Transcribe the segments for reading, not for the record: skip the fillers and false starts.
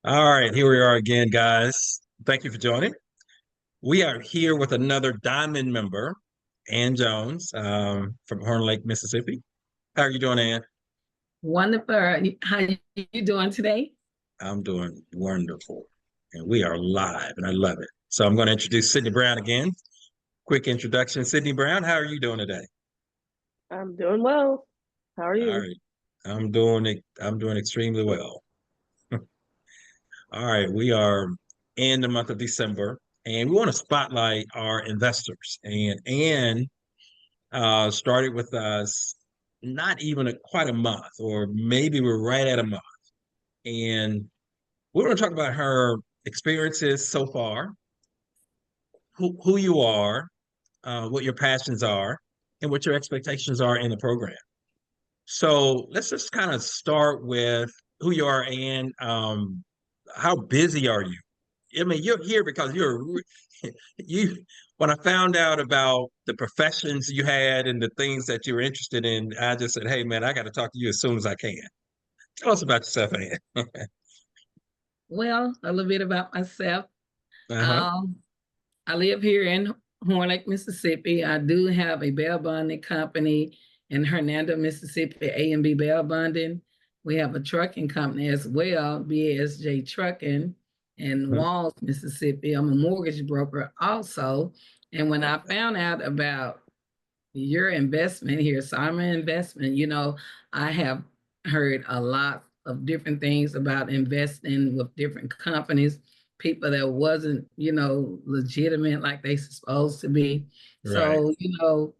All right, here we are again, guys. Thank you for joining. We are here with another Diamond member, Ann Jones, from Horn Lake, Mississippi. How are you doing, Ann? Wonderful. How you doing today? I'm doing wonderful. And we are live, and I love it. So I'm going to introduce Sydney Brown again. Quick introduction. Sydney Brown, how are you doing today? I'm doing well. How are All you? right. I'm doing extremely well. All right, we are in the month of December, and we want to spotlight our investors. And Ann started with us not even quite a month, or maybe we're right at a month. And we're going to talk about her experiences so far, who you are, what your passions are, and what your expectations are in the program. So let's just kind of start with who you are and how busy are you? I mean, you're here because you. When I found out about the professions you had and the things that you were interested in, I just said, "Hey, man, I got to talk to you as soon as I can." Tell us about yourself, Ann. Well, a little bit about myself. Uh-huh. Um, I live here in Horn Lake, Mississippi. I do have a bail bonding company in Hernando, Mississippi, A&B Bail Bonding. We have a trucking company as well, BSJ Trucking in Mhm. Walls, Mississippi. I'm a mortgage broker also. And when I found out about your investment here, Symor Investment, I have heard a lot of different things about investing with different companies, people that wasn't, legitimate like they supposed to be. Right, So,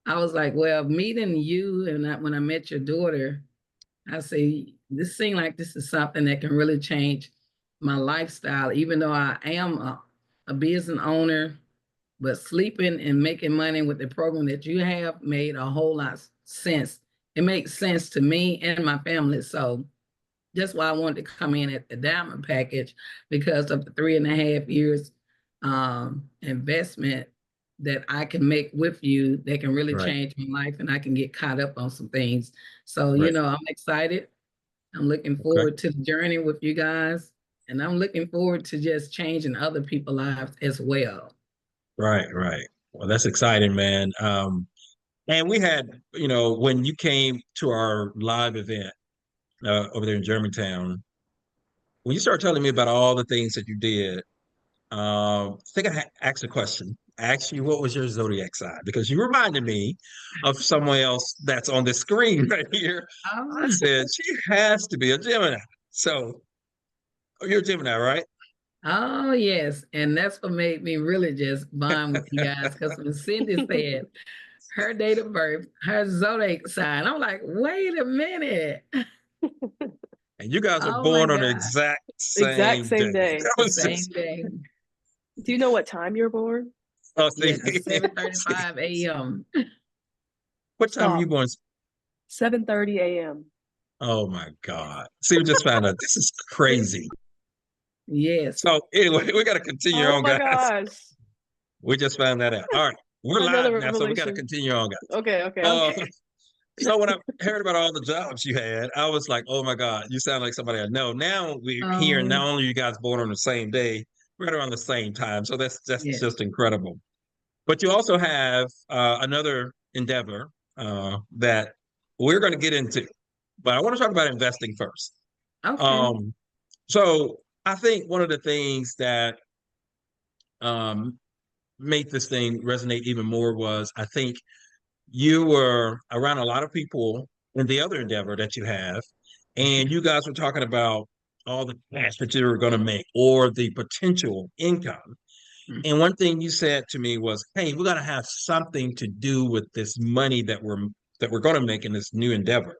I was like, well, meeting you and when I met your daughter, I say, this seemed like this is something that can really change my lifestyle, even though I am a business owner, but sleeping and making money with the program that you have made a whole lot of sense. It makes sense to me and my family. So that's why I wanted to come in at the diamond package because of the 3.5 years investment that I can make with you that can really right, change my life and I can get caught up on some things. So, right. I'm excited. I'm looking Okay. forward to the journey with you guys. And I'm looking forward to just changing other people's lives as well. Right, right. Well, that's exciting, man. And we had, when you came to our live event over there in Germantown, when you started telling me about all the things that you did, I think asked a question. I asked you what was your zodiac sign because you reminded me of someone else that's on the screen right here. I Oh, said she has to be a Gemini. So you're a Gemini, right? oh, yes. And that's what made me really just bond with you guys. Because when Cindy said her date of birth, her zodiac sign, I'm like, wait a minute. And you guys were Oh my born on the God. exact Exact same day. same day. That The was same just, day. Do you know what time you're born? oh, see, Yes, at see, 7:35 a.m. what time are you Stop. born? 7:30 a.m. Oh my God. See, we just found out this is crazy. Yes. So anyway, we got to continue Oh on, my guys. gosh. We just found that out. All right, we're live Another now, so we got to revelation. continue on, guys. Okay, okay. Okay. So when I heard about all the jobs you had, I was like, "Oh my God, you sound like somebody I know." Now we're here, and not Um, only are you guys born on the same day, right around the same time. So that's yes. just incredible. But you also have another endeavor that we're going to get into. But I want to talk about investing first. Okay. Um, so I think one of the things that um, made this thing resonate even more was I think you were around a lot of people in the other endeavor that you have, and you guys were talking about all the cash that you were going to make or the potential income. And one thing you said to me was, "Hey, we got to have something to do with this money that we're going to make in this new endeavor."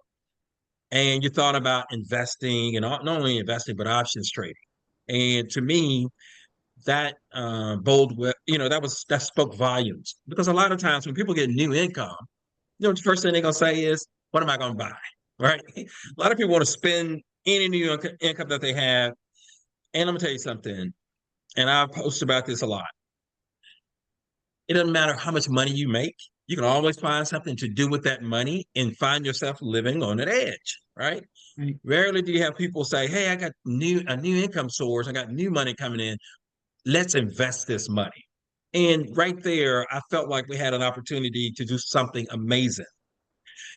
And you thought about investing and not only investing but options trading. And to me, that that spoke volumes because a lot of times when people get new income, the first thing they're gonna say is, "What am I gonna buy?" Right? A lot of people want to spend any new income that they have. And I'm gonna tell you something, and I post about this a lot. It doesn't matter how much money you make. you can always find something to do with that money and find yourself living on an edge, right? Right. Rarely do you have people say, "Hey, I got a new income source. I got new money coming in. Let's invest this money." And right there, I felt like we had an opportunity to do something amazing.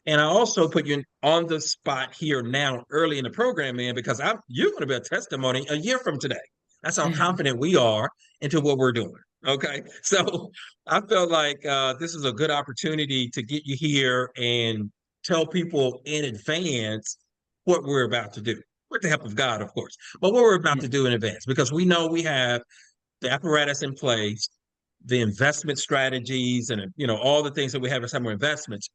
And I also put you on the spot here now, early in the program, man, because you're going to be a testimony a year from today. That's how confident we are into what we're doing. Okay, so I felt like this is a good opportunity to get you here and tell people in advance what we're about to do, with the help of God, of course, but what we're about to do in advance, because we know we have the apparatus in place, the investment strategies, and all the things that we have in Symor Investments.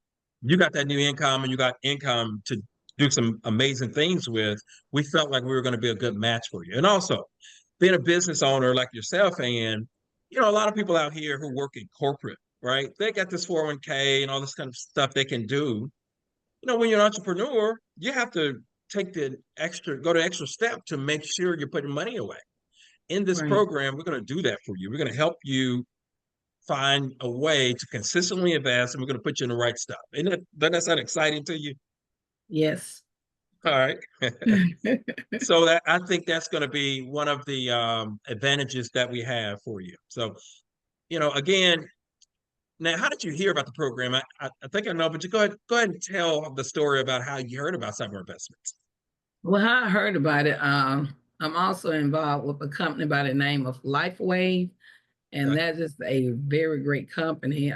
You got that new income, and you got income to do some amazing things with. We felt like we were going to be a good match for you, and also being a business owner like yourself, and a lot of people out here who work in corporate, right? They got this 401k and all this kind of stuff they can do. When you're an entrepreneur, you have to go the extra step to make sure you're putting money away. In this Right. program, we're going to do that for you. We're going to help you find a way to consistently invest, and we're going to put you in the right stuff. Doesn't that sound exciting to you? Yes. All right. So I think that's going to be one of the advantages that we have for you. So, again, now, how did you hear about the program? I think I know, but you go ahead and tell the story about how you heard about Symor Investments. Well, how I heard about it, I'm also involved with a company by the name of LifeWave, and Okay. that is a very great company.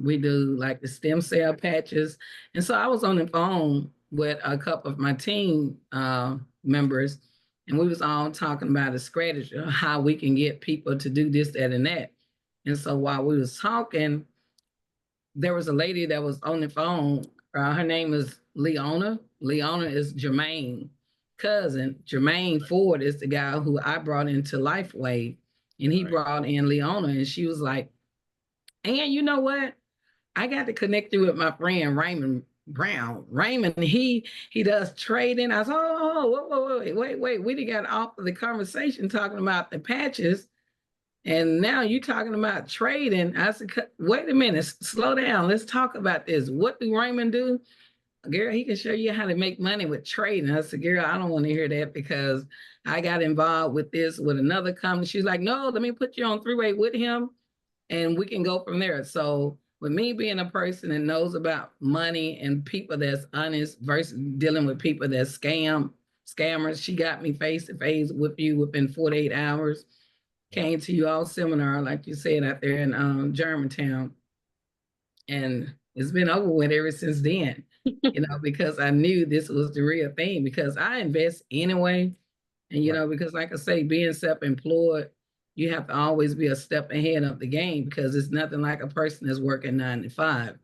We do like the stem cell patches, and so I was on the phone with a couple of my team members, and we was all talking about a strategy of how we can get people to do this, that, and that. And so while we was talking, there was a lady that was on the phone. Her name is Leona. Leona is Jermaine cousin. Jermaine Ford is the guy who I brought into LifeWave, and he Right. brought in Leona, and she was like, "And you know what? I got to connect you with my friend Raymond Brown. Raymond, he does trading." I said, "Oh, wait. We done got off of the conversation talking about the patches, and now you talking about trading." I said, "Wait a minute, slow down. Let's talk about this. What do Raymond do?" "Girl, he can show you how to make money with trading." I said, "Girl, I don't want to hear that because I got involved with this with another company." She's like, "No, let me put you on three-way with him and we can go from there." So with me being a person that knows about money and people that's honest versus dealing with people that scammers, she got me face to face with you within 48 hours. Came to you all seminar, like you said, out there in Germantown. And it's been over with ever since then, because I knew this was the real thing because I invest anyway. And, Right. because like I say, being self-employed, you have to always be a step ahead of the game because it's nothing like a person that's working 9 to 5.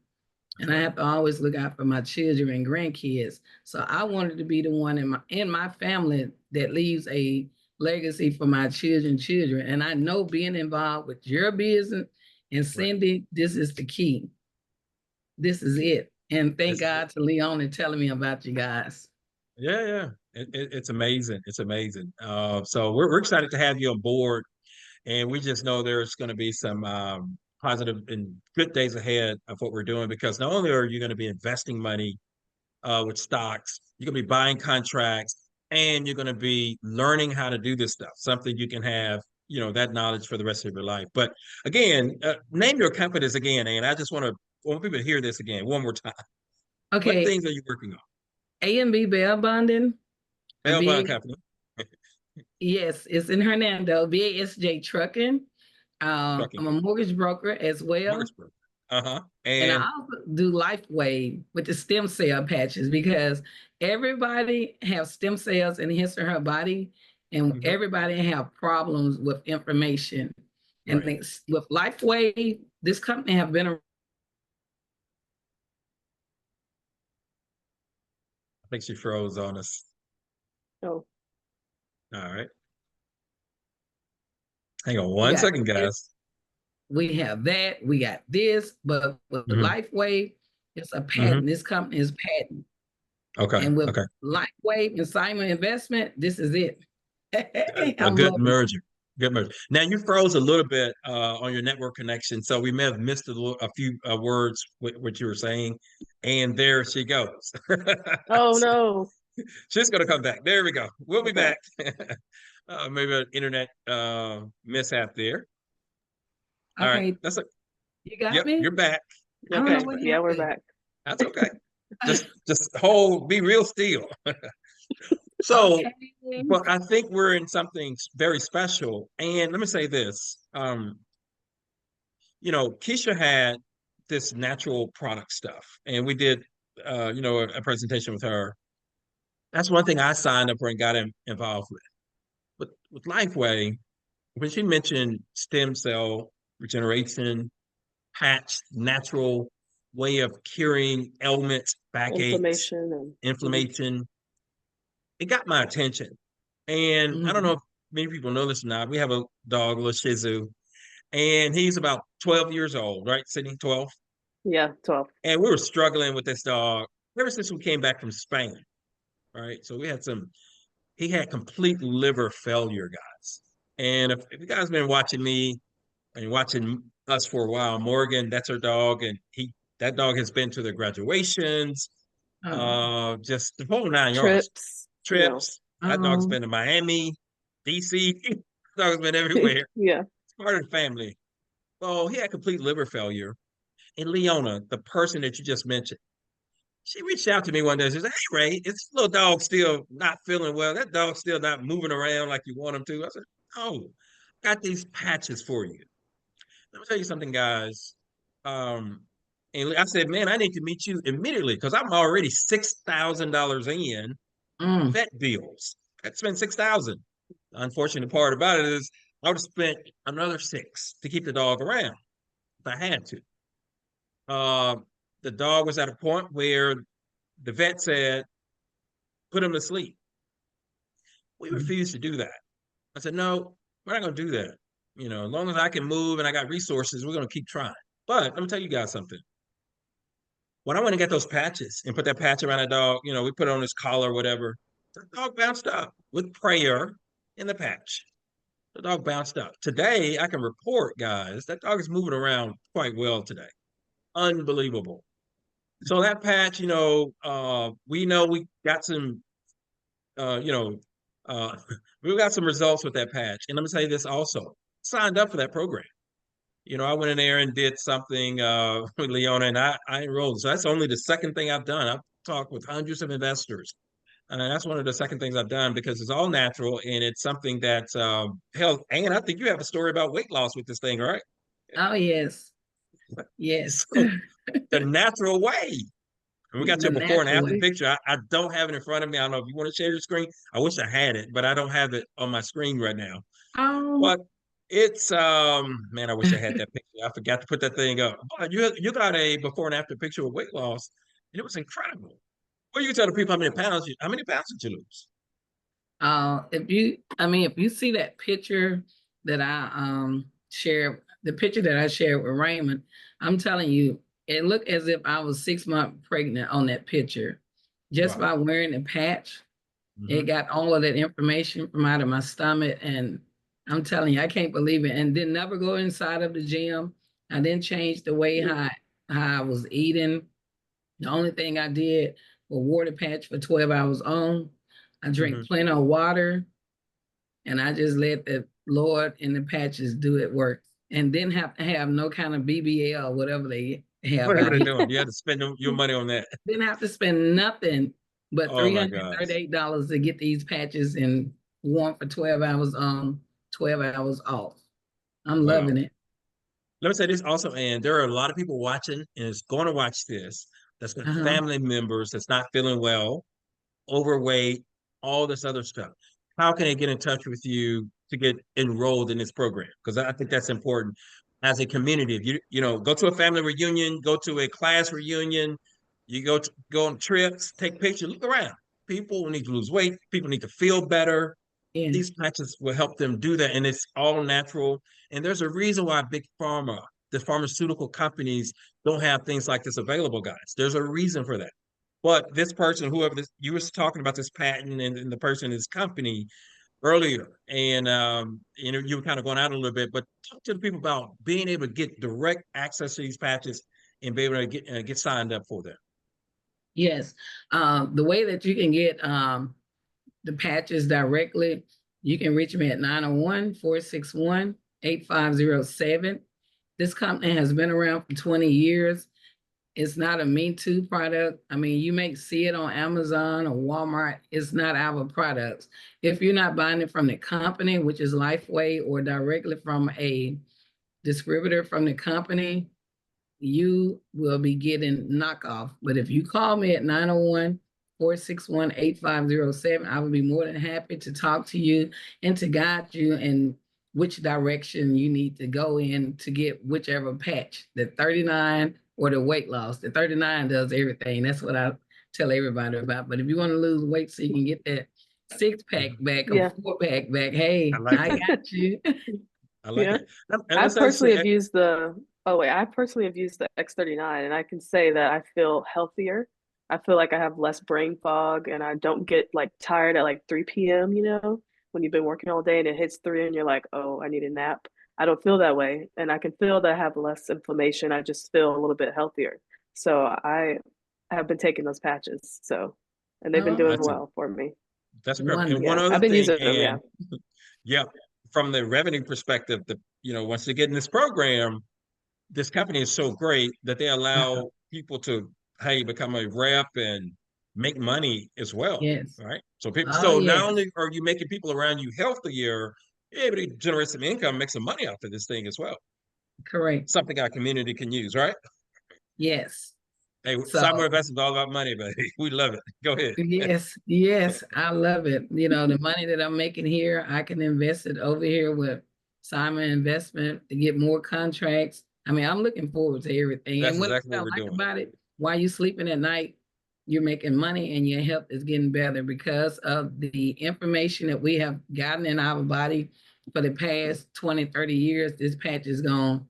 And I have to always look out for my children and grandkids. So I wanted to be the one in my family that leaves a legacy for my children. And I know being involved with your business and Right. Cindy, this is the key. This is it. And thank This is it. God to Leon and telling me about you guys. Yeah. It's amazing. It's amazing. So we're excited to have you on board, and we just know there's going to be some positive and good days ahead of what we're doing, because not only are you going to be investing money with stocks, you're going to be buying contracts, and you're going to be learning how to do this stuff, something you can have, that knowledge for the rest of your life. But again, name your companies again, and I just want people to hear this again one more time. What Okay, things are you working on? A&B Bail Bonding. Bail bond Big, company, yes, it's in Hernando. BASJ Trucking. trucking I'm a company, mortgage broker as well. mortgage broker. Uh-huh. And I And also do LifeWave with the stem cell patches because everybody has stem cells in his or her body, and mhm, everybody have problems with information. And right. with LifeWave, this company have been I think she froze on us. Oh, All right. Hang on we one got second, this, guys. we have that, we got this, but with the Hmm. LifeWave, it's a Hmm. patent. This company is patent. Okay. And with Okay. LifeWave and Symor Investment, this is it. A I'm good loving it. merger. Good merger. Now you froze a little bit on your network connection, so we may have missed a few words with what you were saying. And there she goes. Oh So no. she's gonna come back. There we go. We'll be Okay. back. Maybe an internet mishap there. All right, Okay, that's it. you got Yep, me? you're back. I Yep, don't know that's Okay. what back. Yeah, we're happened. back. That's okay. Just hold, be real still. So, Okay. but I think we're in something very special. And let me say this. Keisha had this natural product stuff, and we did, a presentation with her. That's one thing I signed up for and got involved with. But with Lifeway, when she mentioned stem cell regeneration, patch, natural way of curing ailments, backaches, Inflammation and inflammation, it got my attention. And I don't know Mhm. if many people know this or not. We have a dog, little Shih Tzu, and he's about 12 years old, right, Sydney? 12. yeah, 12. And we were struggling with this dog ever since we came back from Spain, right? So he had complete liver failure, guys. And if you guys been watching me and watching us for a while, Morgan, that's her dog, and that dog has been to the graduations, Oh, just the whole 9 yards. Trips, Trips. That dog's oh, been to Miami, DC. Dog's been everywhere. yeah. It's part of the family. Well, he had complete liver failure. And Leona, the person that you just mentioned, she reached out to me one day. She said, "Hey, Ray, this little dog still not feeling well. That dog's still not moving around like you want him to." I said, "Oh, got these patches for you. Let me tell you something, guys." Um, and I said, "Man, I need to meet you immediately because I'm already $6,000 in mm, vet bills. I spent 6,000. The unfortunate part about it is I would have spent another six to keep the dog around if I had to. Uh, the dog was at a point where the vet said, put him to sleep. We mm. refused to do that. I said, no, we're not going to do that. As long as I can move and I got resources, we're going to keep trying. But let me tell you guys something. When I went and got those patches and put that patch around that dog, we put it on his collar or whatever, the dog bounced up with prayer in the patch. The dog bounced up. Today, I can report, guys, that dog is moving around quite well today. Unbelievable. So that patch, we know we got some, you know, uh, we got some results with that patch. And let me tell you this also, signed up for that program. I went in there and did something with Leona, and I enrolled. So that's only the second thing I've done. I've talked with hundreds of investors. And that's one of the second things I've done because it's all natural and it's something that's health. And I think you have a story about weight loss with this thing, right? Oh, yes. Yes. So the natural way. And we got The your before and natural after way. picture. I don't have it in front of me. I don't know if you want to share your screen. I wish I had it, but I don't have it on my screen right now. Oh, But it's man, I wish I had that picture. I forgot to put that thing up. But you got a before and after picture of weight loss, and it was incredible. Well, you can tell the people how many pounds did you lose? if you see that picture that I shared, the picture that I shared with Raymond, I'm telling you, it looked as if I was 6 months pregnant on that picture. Just Wow. by wearing the patch, it Hmm. got all of that information from out of my stomach. And I'm telling you, I can't believe it. And didn't never go inside of the gym. I didn't change the way how I was eating. The only thing I did was water patch for 12 hours on. I drink Hmm. plenty of water, and I just let the Lord and the patches do it work, and didn't have to have no kind of BBL or whatever they have Whatever out they're here. doing, you had to spend your money on that. Didn't have to spend nothing but Oh three my hundred gosh. thirty-eight dollars to get these patches and warm for 12 hours on, 12 hours off. I'm loving Wow. it. Let me say this also, and there are a lot of people watching and is going to watch this that's got Uh-huh. family members that's not feeling well, overweight, all this other stuff. How can they get in touch with you to get enrolled in this program? Because I think that's important as a community. If you go to a family reunion, go to a class reunion, you go on trips, take pictures, look around. People need to lose weight. People need to feel better. Yeah. These patches will help them do that, and it's all natural. And there's a reason why big pharma, the pharmaceutical companies, don't have things like this available, guys. There's a reason for that. But this person, whoever you was talking about this patent and the person in this company, earlier, and you were kind of going out a little bit, but talk to the people about being able to get direct access to these patches and be able to get signed up for them. Yes. The way that you can get the patches directly, you can reach me at 901-461-8507. This company has been around for 20 years. It's not a Me Too product. I mean, you may see it on Amazon or Walmart. It's not our products. If you're not buying it from the company, which is Lifeway, or directly from a distributor from the company, you will be getting knockoff. But if you call me at 901-461-8507, I would be more than happy to talk to you and to guide you in which direction you need to go in to get whichever patch, the 39 or the weight loss. The 39 does everything. That's what I tell everybody about. But if you want to lose weight so you can get that 6-pack back or 4-pack back, hey, I got you. I like it. I personally have used the X39, and I can say that I feel healthier. I feel like I have less brain fog, and I don't get like tired at like 3 p.m., when you've been working all day and it hits 3 and you're like, oh, I need a nap. I don't feel that way. And I can feel that I have less inflammation. I just feel a little bit healthier. So I have been taking those patches. And they've been doing well for me. That's great. And one other I've been thing, using them, yeah, from the revenue perspective, once they get in this program, this company is so great that they allow people to, hey, become a rep and make money as well. Yes. Right. So not only are you making people around you healthier, you're able to generate some income, make some money out of this thing as well. Correct. Something our community can use, right? Yes. Hey, Symor Investments is all about money, baby. We love it. Go ahead. Yes, I love it. The money that I'm making here, I can invest it over here with Symor Investment to get more contracts. I mean, I'm looking forward to everything. That's and what exactly I what we're like doing. about it, while you're sleeping at night, you're making money and your health is getting better because of the information that we have gotten in our body for the past 20, 30 years. This patch is going to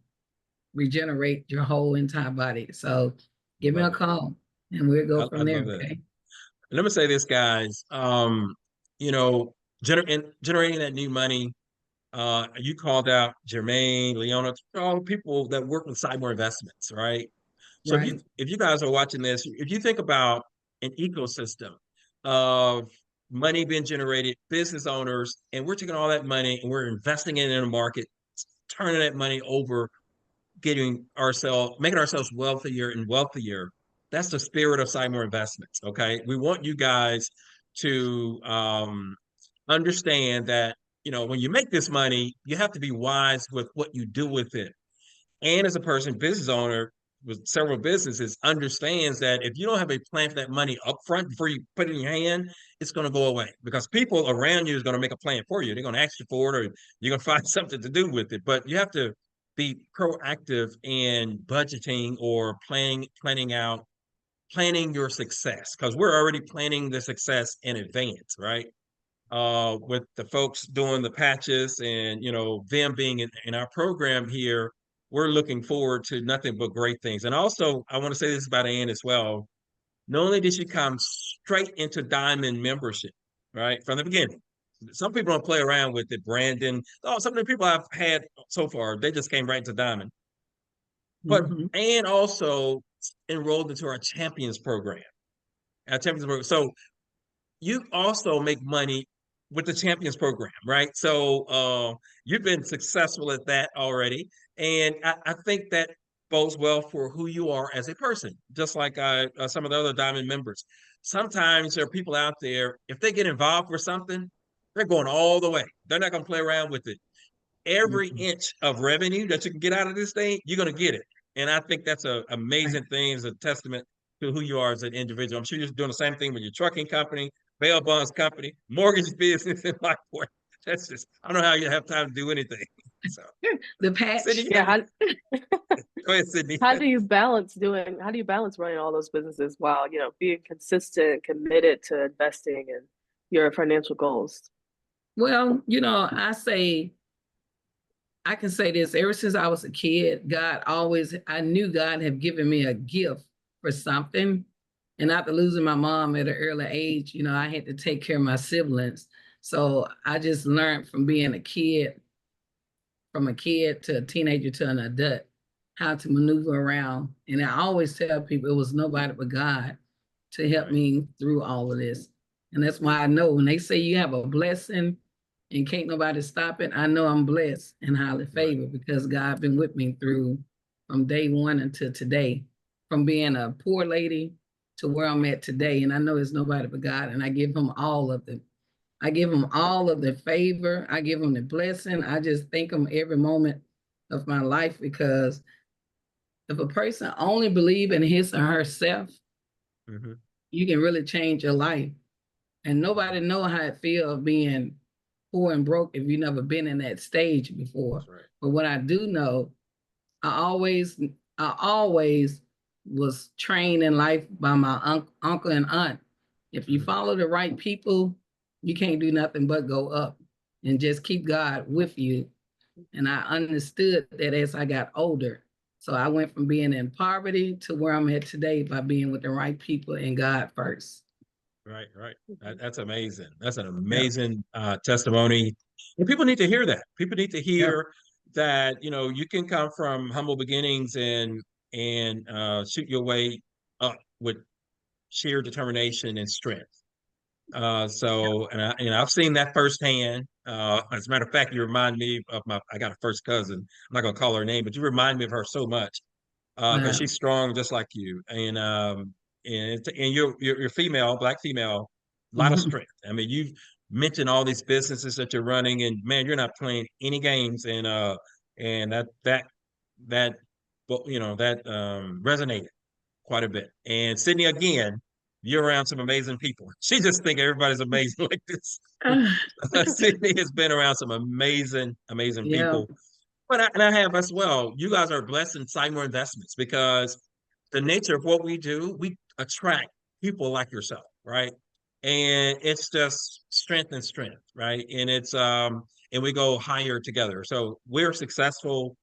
regenerate your whole entire body. So give me a call and we'll go from there. Okay. Let me say this, guys. Generating that new money. You called out Jermaine, Leona, all the people that work with Symor Investments, right? So if you guys are watching this, if you think about an ecosystem of money being generated, business owners, and we're taking all that money and we're investing it in a market, turning that money over, making ourselves wealthier and wealthier. That's the spirit of Symor Investments. Okay. We want you guys to understand that, when you make this money, you have to be wise with what you do with it. And as a business owner with several businesses, understands that if you don't have a plan for that money up front before you put it in your hand, it's going to go away because people around you is going to make a plan for you. They're going to ask you for it, or you're going to find something to do with it. But you have to be proactive in budgeting or planning your success, because we're already planning the success in advance, right? With the folks doing the patches and them being in our program here, we're looking forward to nothing but great things. And also, I want to say this about Ann as well. Not only did she come straight into Diamond membership, right, from the beginning. Some people don't play around with it. Brandon, some of the people I've had so far, they just came right into Diamond. But Ann also enrolled into our Champions program. So you also make money with the Champions program, right? So you've been successful at that already. And I think that bodes well for who you are as a person, just like some of the other Diamond members. Sometimes there are people out there, if they get involved with something, they're going all the way. They're not going to play around with it. Every inch of revenue that you can get out of this thing, you're going to get it. And I think that's an amazing thing, as a testament to who you are as an individual. I'm sure you're doing the same thing with your trucking company, bail bonds company, mortgage business, and like what. That's just, I don't know how you have time to do anything. So the patch. Sydney, go ahead, Sydney. How do you balance running all those businesses while, being consistent, committed to investing in your financial goals? Well, I can say this, ever since I was a kid, I knew God had given me a gift for something. And after losing my mom at an early age, I had to take care of my siblings. So I just learned from being a kid, from a kid to a teenager to an adult, how to maneuver around. And I always tell people it was nobody but God to help Right. me through all of this. And that's why I know when they say you have a blessing and can't nobody stop it, I know I'm blessed and highly Right. favored because God been with me through from day one until today, from being a poor lady to where I'm at today. And I know it's nobody but God. And I give him all of the favor. I give him the blessing. I just thank him every moment of my life because if a person only believe in his or herself, Mm-hmm. you can really change your life. And nobody know how it feels being poor and broke if you've never been in that stage before. That's right. But what I do know, I always, I always was trained in life by my uncle and aunt. If you Mm-hmm. follow the right people, you can't do nothing but go up and just keep God with you. And I understood that as I got older. So I went from being in poverty to where I'm at today by being with the right people and God first. Right, right. Mhm. That's amazing. That's an Yep. amazing testimony. And people need to hear that. People need to Yep. hear that, you can come from humble beginnings and shoot your way up with sheer determination and strength. And I've seen that firsthand. As a matter of fact, you remind me of I got a first cousin. I'm not gonna call her name, but you remind me of her so much because Wow. she's strong just like you, and you're female, black female, a lot of Mhm. strength. I mean, you've mentioned all these businesses that you're running, and man, you're not playing any games, and that, but that resonated quite a bit. And Sydney, again, you're around some amazing people. She just think everybody's amazing like this. Sydney has been around some amazing, amazing Yeah. people and I have as well. You guys are blessed in Symor Investments because the nature of what we do, we attract people like yourself, right? And it's just strength and strength, right? And we go higher together. So we're successful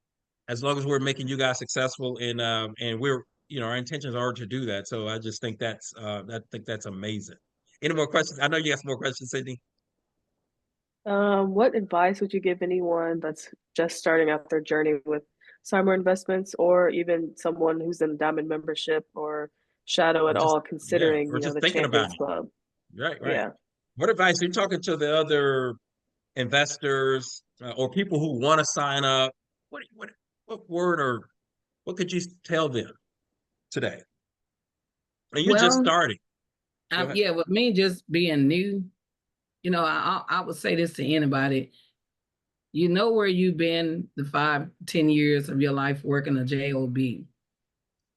as long as we're making you guys successful, and we're our intentions are to do that. So I just think I think that's amazing. Any more questions? I know you got some more questions, Sydney. What advice would you give anyone that's just starting out their journey with Symor Investments, or even someone who's in Diamond membership or Shadow Or at just all, yeah, considering, or just the thinking about Champions it. Club? Right, right. Yeah. What advice are you talking to the other investors or people who want to sign up? What word or what could you tell them today? And you're just Well, starting. Go ahead. yeah, with me just being new, I would say this to anybody. You know where you've been the 5, 10 years of your life working a job.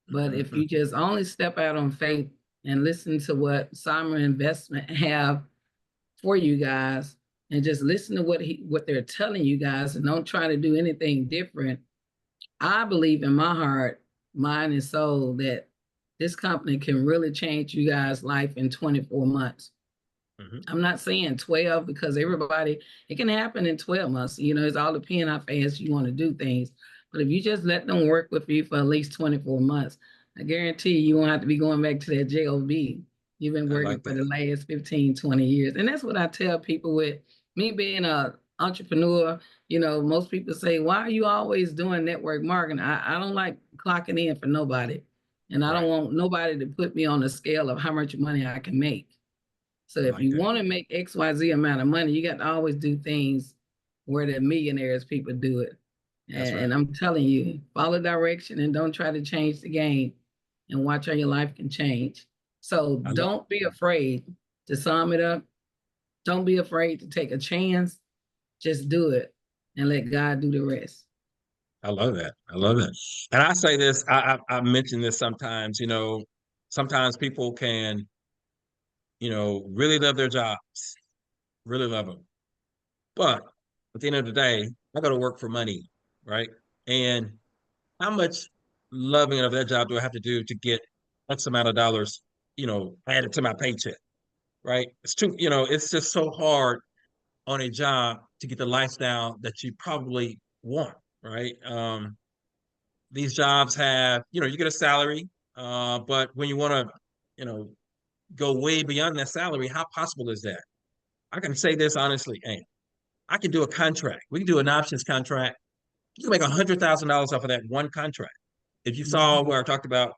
But if you just only step out on faith and listen to what Summer Investment have for you guys, and just listen to what they're telling you guys, and don't try to do anything different. I believe in my heart, mind, and soul that this company can really change you guys' life in 24 months. Mhm. I'm not saying 12 because everybody, it can happen in 12 months. It's all depending how fast you want to do things. But if you just let them work with you for at least 24 months, I guarantee you won't have to be going back to that job. You've been I working like for that. the last 15, 20 years. And that's what I tell people with me being a entrepreneur. Most people say, why are you always doing network marketing? I don't like clocking in for nobody. And I don't Right. want nobody to put me on a scale of how much money I can make. So I if like you that. want to make XYZ amount of money, you got to always do things where the millionaires people do it. That's And right. I'm telling you, follow direction and don't try to change the game and watch how your life can change. So I love don't be afraid to sum it up. Don't be afraid to take a chance. Just do it and let God do the rest. I love that. I love that. And I say this, I mention this sometimes, sometimes people can, really love their jobs, really love them. But at the end of the day, I go to work for money, right? And how much loving of that job do I have to do to get X amount of dollars, added to my paycheck, right? It's just so hard on a job to get the lifestyle that you probably want, right? These jobs have, you get a salary, but when you want to, you know, go way beyond that salary, how possible is that? I can say this honestly, and I can do a contract. We can do an options contract. You can make $100,000 off of that one contract. If you saw where I talked about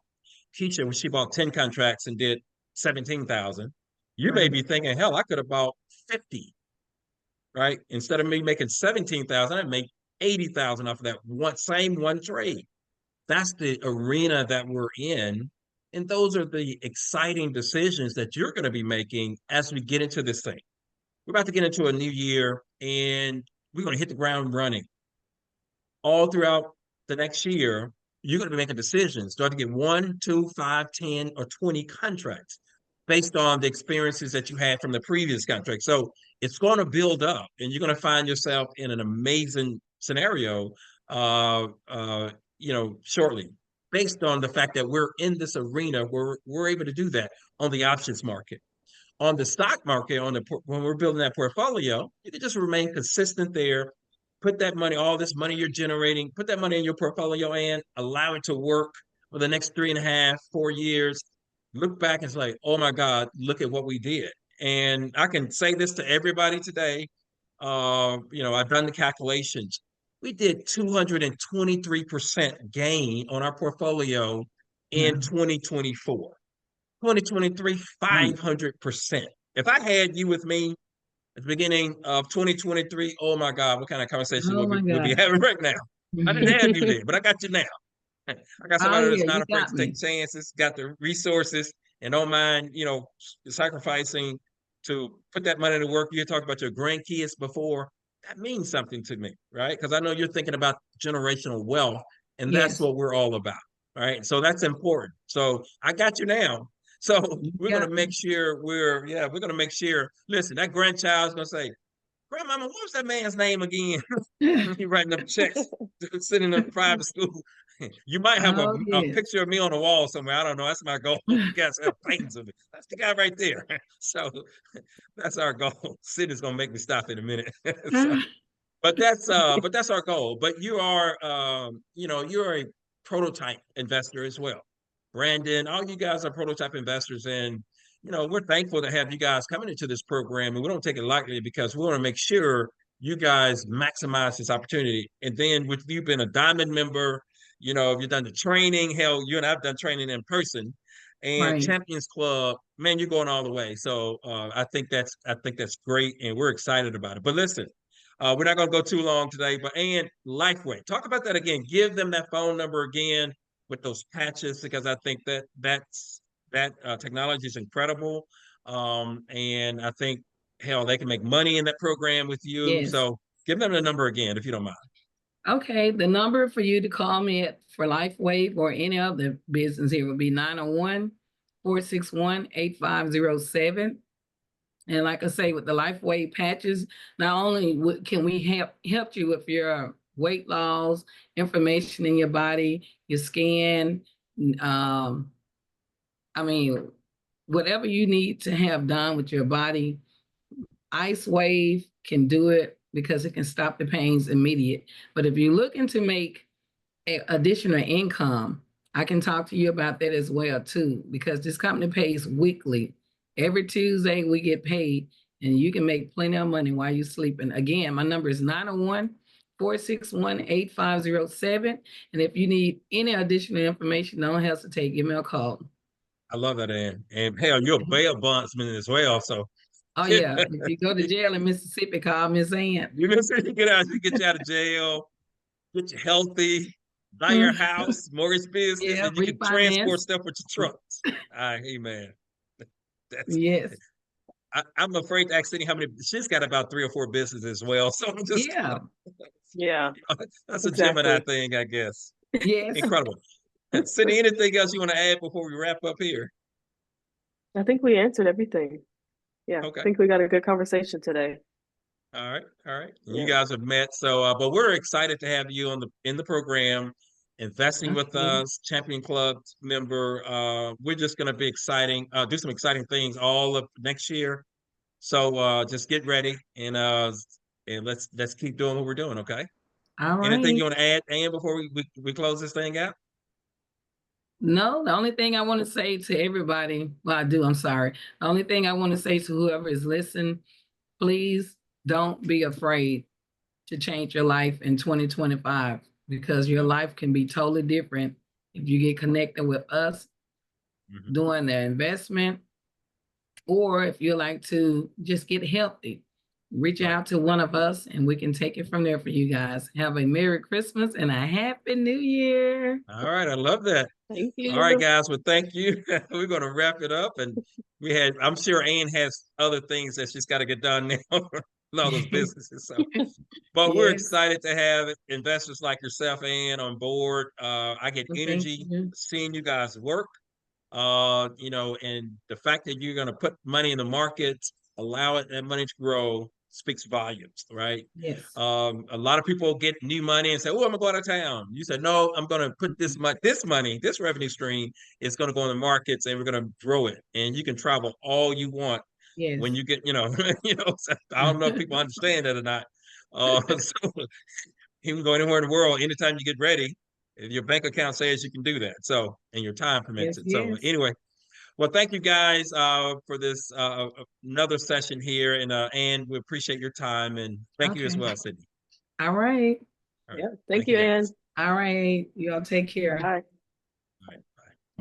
Keisha when she bought 10 contracts and did 17,000, you may Right. be thinking, hell, I could have bought 50, right? Instead of me making 17,000, I'd make 80,000 off of that one trade. That's the arena that we're in. And those are the exciting decisions that you're going to be making as we get into this thing. We're about to get into a new year and we're going to hit the ground running. All throughout the next year, you're going to be making decisions. Do I have to get 1, 2, 5, 10, or 20 contracts based on the experiences that you had from the previous contract? So it's going to build up, and you're going to find yourself in an amazing scenario, shortly, based on the fact that we're in this arena where we're able to do that on the options market. On the stock market, when we're building that portfolio, you can just remain consistent there. Put that money, all this money you're generating, put that money in your portfolio and allow it to work for the next 3.5, 4 years. Look back and say, oh my God, look at what we did. And I can say this to everybody today. I've done the calculations. We did 223% gain on our portfolio in 2024. 2023, Right. 500%. If I had you with me at the beginning of 2023, oh my God, what kind of conversation Oh my we'll be God. having right now? I didn't have you there, but I got you now. I got Oh somebody that's yeah, not you afraid got to take me. chances, got the resources, and don't mind, sacrificing to put that money to work. You talked about your grandkids before. That means something to me, right? Because I know you're thinking about generational wealth, and that's Yes, what we're all about, right? So that's important. So I got you now. So you we're gonna got make me. sure we're gonna make sure. Listen, that grandchild's gonna say, "Grandmama, what was that man's name again?" He writing up checks, sitting in a private school. You might have Oh a yes. picture of me on the wall somewhere. I don't know. That's my goal. You guys have paintings of me. That's the guy right there. So that's our goal. Sydney's gonna make me stop in a minute. So, but that's our goal. But you are, you're a prototype investor as well. Brandon, all you guys are prototype investors, and we're thankful to have you guys coming into this program, and we don't take it lightly because we want to make sure you guys maximize this opportunity. And then with you being a diamond member, you've done the training. Hell, you and I've done training in person, and Right. Champions Club, man, you're going all the way. So I think that's great, and we're excited about it. But listen, we're not going to go too long today, but and Lifeway, talk about that again. Give them that phone number again with those patches because I think that technology is incredible, and I think hell they can make money in that program with you. Yes. So give them the number again if you don't mind. Okay. The number for you to call me at for LifeWave or any other business here would be 901-461-8507. And like I say, with the LifeWave patches, not only can we help you with your weight loss, information in your body, your skin, um, I mean, whatever you need to have done with your body, Ice Wave can do it because it can stop the pains immediate. But if you're looking to make additional income, I can talk to you about that as well too, because this company pays weekly. Every Tuesday we get paid, and you can make plenty of money while you're sleeping. Again, my number is 901-461-8507. And if you need any additional information, don't hesitate, give me a call. I love that, and hell, you're a bail bondsman as well. So Oh you yeah, if you go to jail in Mississippi, call Miss Ann. know, so you get you out of jail, get you healthy, buy your Mm, house, mortgage business, yeah, and you can transport refinance. stuff with your trucks. Hey man, that's Yes. I'm afraid to ask Cindy how many. She's got about 3 or 4 businesses as well. So I'm just Yeah. Yeah, that's a Gemini exactly. thing, I guess. Yes. Incredible. Cindy, anything else you want to add before we wrap up here? I think we answered everything. Yeah, I Okay. think we got a good conversation today. All right. All right. You Yeah. guys have met. So but we're excited to have you in the program, investing with Okay. us, Champion Club member. We're just gonna be exciting, do some exciting things all of next year. So just get ready and let's keep doing what we're doing, okay? All Anything you right. want to add, Ann, before we close this thing out? No, the only thing I want to say to everybody, well, I do, I'm sorry. The only thing I want to say to whoever is listening, please don't be afraid to change your life in 2025, because your life can be totally different if you get connected with us doing the investment, or if you like to just get healthy, reach out to one of us and we can take it from there for you guys. Have a Merry Christmas and a Happy New Year. All right, I love that. Thank you. All right, guys. Well, thank you. We're going to wrap it up, and I'm sure Ann has other things that she's got to get done now. All those businesses. So, but we're Yes. excited to have investors like yourself, Ann, on board. I get Well, thank energy you. seeing you guys work. You know, and the fact that you're going to put money in the market, allow it that money to grow, speaks volumes, right? Yes. A lot of people get new money and say, "Oh, I'm gonna go out of town." You said, "No, I'm gonna put this money, this revenue stream is gonna go in the markets, and we're gonna grow it." And you can travel all you want Yes. when you get, you know. So I don't know if people understand that or not. So you can go anywhere in the world anytime you get ready. If your bank account says you can do that, so and your time permits Yes, it. So yes. anyway, well, thank you guys for this another session here, and we appreciate your time, and thank you as Okay. well, Sydney. All right. All right. Yeah. Thank you, Ann. guys. All right. Y'all take care. Bye.